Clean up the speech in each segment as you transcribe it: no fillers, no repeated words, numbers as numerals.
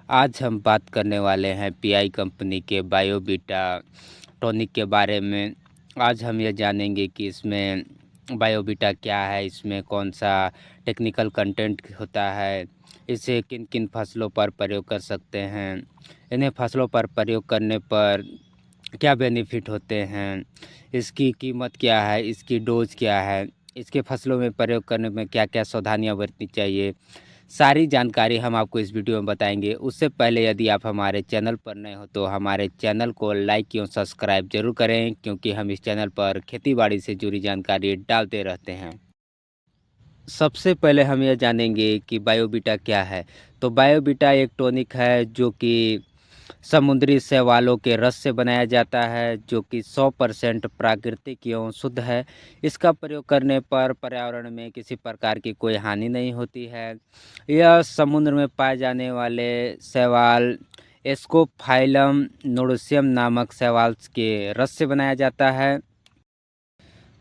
आज हम बात करने वाले हैं पीआई कंपनी के बायोवीटा टॉनिक के बारे में। आज हम ये जानेंगे कि इसमें बायोवीटा क्या है, इसमें कौन-सा टेक्निकल कंटेंट होता है, इसे किन-किन फसलों पर प्रयोग कर सकते हैं, इन्हें फसलों पर प्रयोग करने पर क्या बेनिफिट होते हैं, इसकी कीमत क्या है, इसकी डोज़ क्या है, इसके फसलों में प्रयोग करने में क्या-क्या सावधानियाँ बरतनी चाहिए, सारी जानकारी हम आपको इस वीडियो में बताएँगे। उससे पहले यदि आप हमारे चैनल पर नए हो तो हमारे चैनल को लाइक एवं सब्सक्राइब ज़रूर करें, क्योंकि हम इस चैनल पर खेती-बाड़ी से जुड़ी जानकारी डालते रहते हैं। सबसे पहले हम ये जानेंगे कि बायोवीटा क्या है। तो बायोवीटा एक टॉनिक है जो कि समुद्री शैवालों के रस से बनाया जाता है, जो कि 100% प्राकृतिक एवं शुद्ध है। इसका प्रयोग करने पर पर्यावरण में किसी प्रकार की कोई हानि नहीं होती है। यह समुद्र में पाए जाने वाले शैवाल एस्कोफाइलम नोडोसियम नामक शैवाल के रस से बनाया जाता है।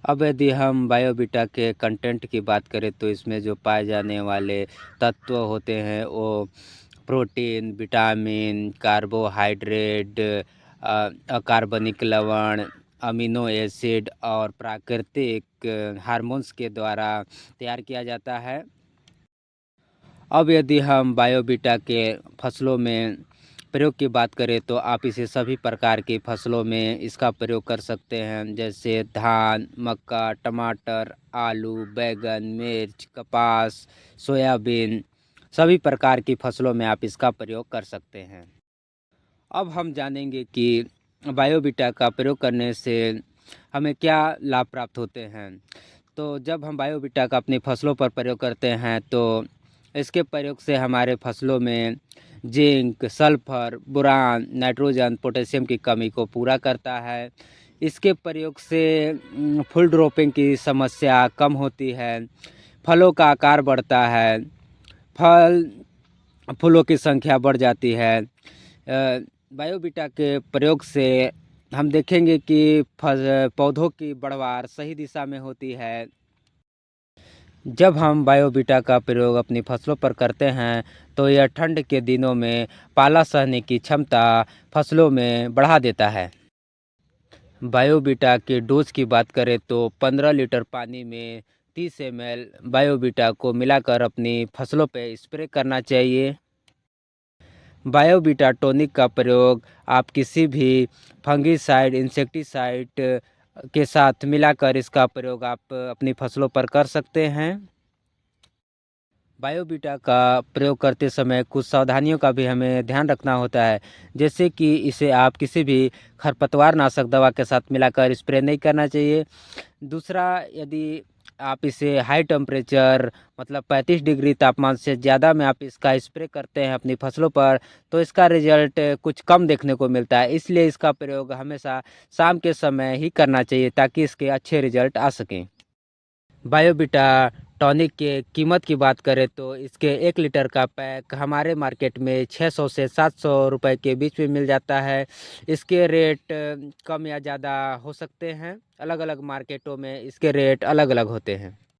अब यदि हम बायोवीटा के कंटेंट की बात करें तो इसमें जो पाए जाने वाले तत्व होते हैं वो प्रोटीन, विटामिन, कार्बोहाइड्रेट, अकार्बनिक लवण, अमीनो एसिड और प्राकृतिक हार्मोन्स के द्वारा तैयार किया जाता है। अब यदि हम बायोवीटा के फसलों में प्रयोग की बात करें तो आप इसे सभी प्रकार की फसलों में इसका प्रयोग कर सकते हैं, जैसे धान, मक्का, टमाटर, आलू, बैंगन, मिर्च, कपास, सोयाबीन, सभी प्रकार की फसलों में आप इसका प्रयोग कर सकते हैं। अब हम जानेंगे कि बायोवीटा का प्रयोग करने से हमें क्या लाभ प्राप्त होते हैं। तो जब हम बायोवीटा का अपनी फसलों पर प्रयोग करते हैं तो इसके प्रयोग से हमारे फसलों में zinc, sulphur, boron, nitrogen, potassium की कमी को पूरा करता है। इसके प्रयोग से फुल ड्रॉपिंग की समस्या कम होती है, फलों का आकार बढ़ता है, फल फूलों की संख्या बढ़ जाती है। बायोवीटा के प्रयोग से हम देखेंगे कि पौधों की बढ़वार सही दिशा में होती है। जब हम बायोवीटा का प्रयोग अपनी फसलों पर करते हैं तो यह ठंड के दिनों में पाला सहने की क्षमता फसलों में बढ़ा देता है। बायोवीटा के डोज की बात करें तो 15 लीटर पानी में 30 ml बायोवीटा को मिलाकर अपनी फसलों पर स्प्रे करना चाहिए। बायोवीटा टॉनिक का प्रयोग आप किसी भी फंगिसाइड, इंसेक्टिसाइड के साथ मिलाकर इसका प्रयोग आप अपनी फसलों पर कर सकते हैं। बायोवीटा का प्रयोग करते समय कुछ सावधानियों का भी हमें ध्यान रखना होता है, जैसे कि इसे आप किसी भी खरपतवार नाशक दवा के साथ मिलाकर स्प्रे नहीं करना चाहिए। दूसरा, यदि आप इसे हाई टेम्परेचर मतलब 35 डिग्री तापमान से ज़्यादा में आप इसका स्प्रे करते हैं अपनी फसलों पर तो इसका रिजल्ट कुछ कम देखने को मिलता है। इसलिए इसका प्रयोग हमेशा शाम के समय ही करना चाहिए ताकि इसके अच्छे रिजल्ट आ सकें। बायोवीटा टॉनिक के कीमत की बात करें तो इसके 1 लीटर का पैक हमारे मार्केट में 600 से 700 रुपए के बीच में मिल जाता है। इसके रेट कम या ज़्यादा हो सकते हैं, अलग-अलग मार्केटों में इसके रेट अलग-अलग होते हैं।